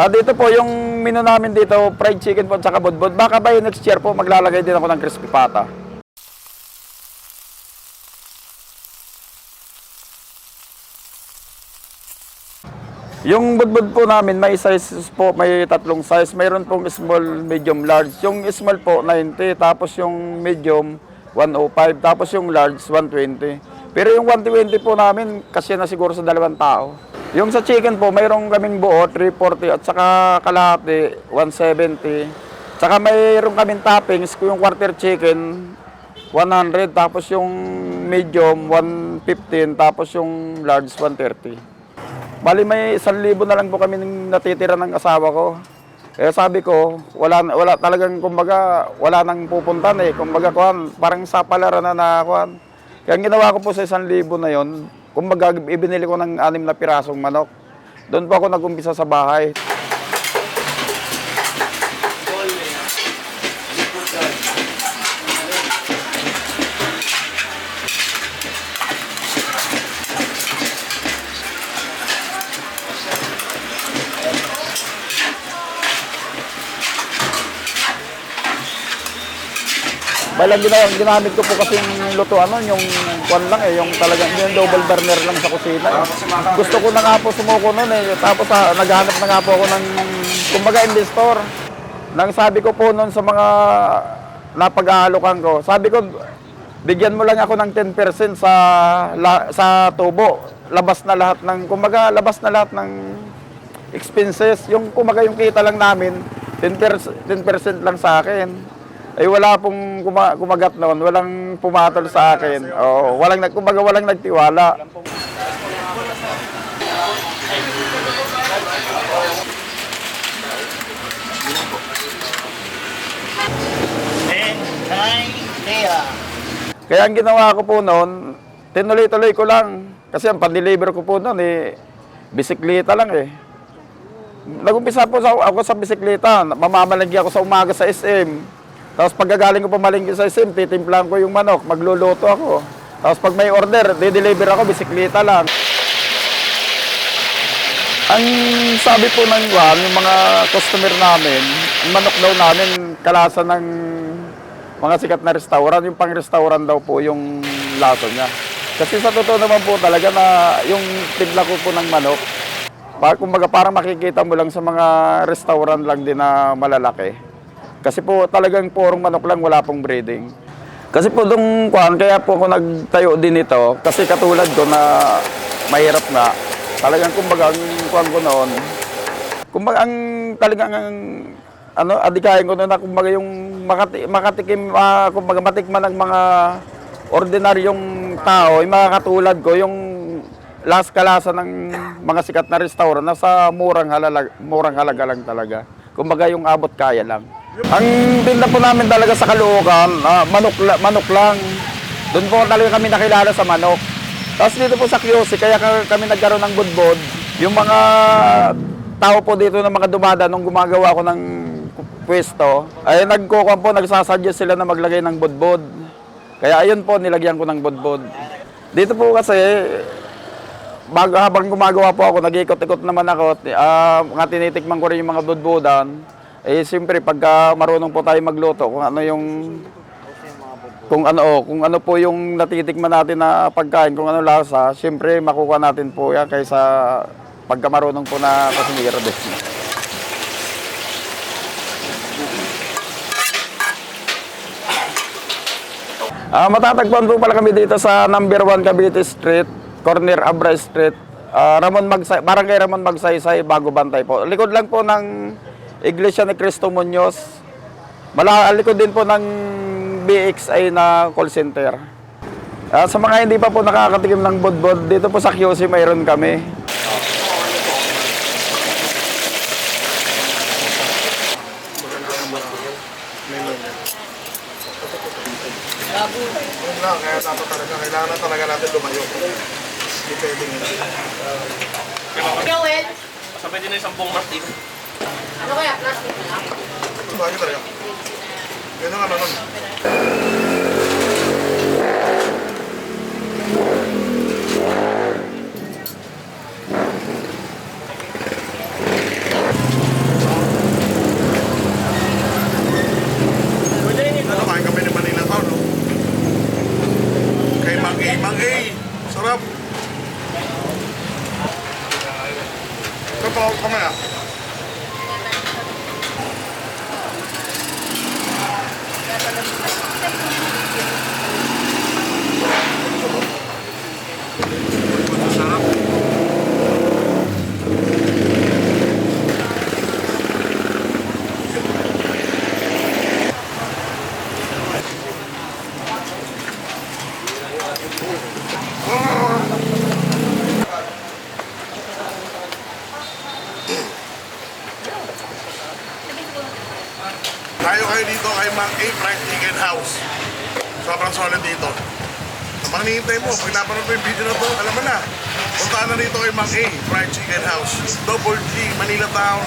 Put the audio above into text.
Dito po yung menu namin dito, fried chicken po at saka budbud. Baka ba yung next year po maglalagay din ako ng crispy pata. Yung budbud po namin, may sizes po, may tatlong size. Mayroon pong small, medium, large. Yung small po, 90. Tapos yung medium, 105. Tapos yung large, 120. Pero yung 120 po namin, kasi na siguro sa 2 tao. Yung sa chicken po, mayroon kaming buo, 340. At saka kalahati, 170. Saka mayroon kaming toppings, yung quarter chicken, 100. Tapos yung medium, 115. Tapos yung large, 130. Bali may 1,000 na lang po kami natitira ng asawa ko. Eh sabi ko, wala talagang kumbaga wala nang pupuntan eh. Kumbaga kuan, parang sa palaran na kuan. Kaya ang ginawa ko po sa 1,000 na 'yon, kumbaga ibinili ko ng 6 na pirasong manok. Doon po ako nag-umpisa sa bahay. Balang ginamit ko po kasi yung lutuan yung kwan lang eh, yung talagang yung double burner lang sa kusina. Eh. Gusto ko na nga po sumuko noon eh, tapos naghanap na nga po ako ng, kumbaga investor. Nang sabi ko po noon sa mga napag-aalokan ko, sabi ko, bigyan mo lang ako ng 10% sa tubo. Labas na lahat ng, kumbaga labas na lahat ng expenses. Yung kumbaga yung kita lang namin, 10% lang sa akin. Ay wala pong kumagat noon, walang pumatol sa akin. Oh, kumbaga walang nagtiwala. Kaya ang ginawa ko po noon, tinuloy-tuloy ko lang. Kasi ang pan-deliver ko po noon bisikleta lang eh. Nag-umpisa po ako sa bisikleta, mamamalagi ako sa umaga sa SM. Tapos pagkagaling ko pamalingki sa SM, titimplahan ko yung manok, magluluto ako. Tapos pag may order, de-deliver ako, bisikleta lang. Ang sabi po ng yung mga customer namin, ang manok daw namin, kalasa ng mga sikat na restaurant, yung pang-restaurant daw po yung lasa niya. Kasi sa totoo naman po talaga na yung timpla ko po ng manok, kumbaga parang makikita mo lang sa mga restaurant lang din na malalaki. Kasi po talagang purong manok lang, wala pong breeding. Kasi po nung kaya po ako nagtayo din ito, kasi katulad ko na mahirap nga, talagang kumbaga ang kuhan ko noon, kumbaga ang talagang adikain ko noon na kumbaga yung makatikim, kumbaga matikman ng mga ordinaryong tao, yung mga katulad ko, yung kalasa ng mga sikat na restaurant na sa murang halaga lang talaga. Kumbaga yung abot kaya lang. Ang tinda po namin talaga sa Caloocan, manok lang. Doon po talaga kami nakilala sa manok. Tapos dito po sa QC, kaya kami nagkaroon ng budbud. Yung mga tao po dito na mga dumada nung gumagawa ko ng pwesto, ay nagsasuggest sila na maglagay ng budbud. Kaya ayun po, nilagyan ko ng budbud. Dito po kasi, habang gumagawa po ako, nag-ikot-ikot naman ako, tinitikman ko rin yung mga budbudan. Eh siyempre pagka marunong po tayo magluto kung ano po yung natitikman natin na pagkain, kung ano lasa, siyempre makukuha natin po yan kaysa pagka marunong po na kusinero din. Matatagpuan po pala kami dito sa number 1 Cavite Street, corner Abra Street, Barangay Ramon Magsaysay, Bago Bantay po. Likod lang po ng Iglesia ni Cristo Muñoz. Likod din po ng BXI na call center. Sa mga hindi pa po nakakatikim ng budbud, dito po sa QC mayroon kami. Kaya dapat talaga, kailangan talaga natin lumayo. Hindi pwedeng hindi. Joel! Sabay din na isang buong martin. Ano kaya? Plastic na lang? Bagay talaga. Yan ang ano nun. Sarap. Sarap. Tayo kayo dito kay Mang A Fried Chicken House. Sobrang solid dito. Ang mga hinihintay mo, pag napanood mo yung video na to, alam mo na. Puntaan na dito kay Mang A Fried Chicken House. Double G, Manila Town,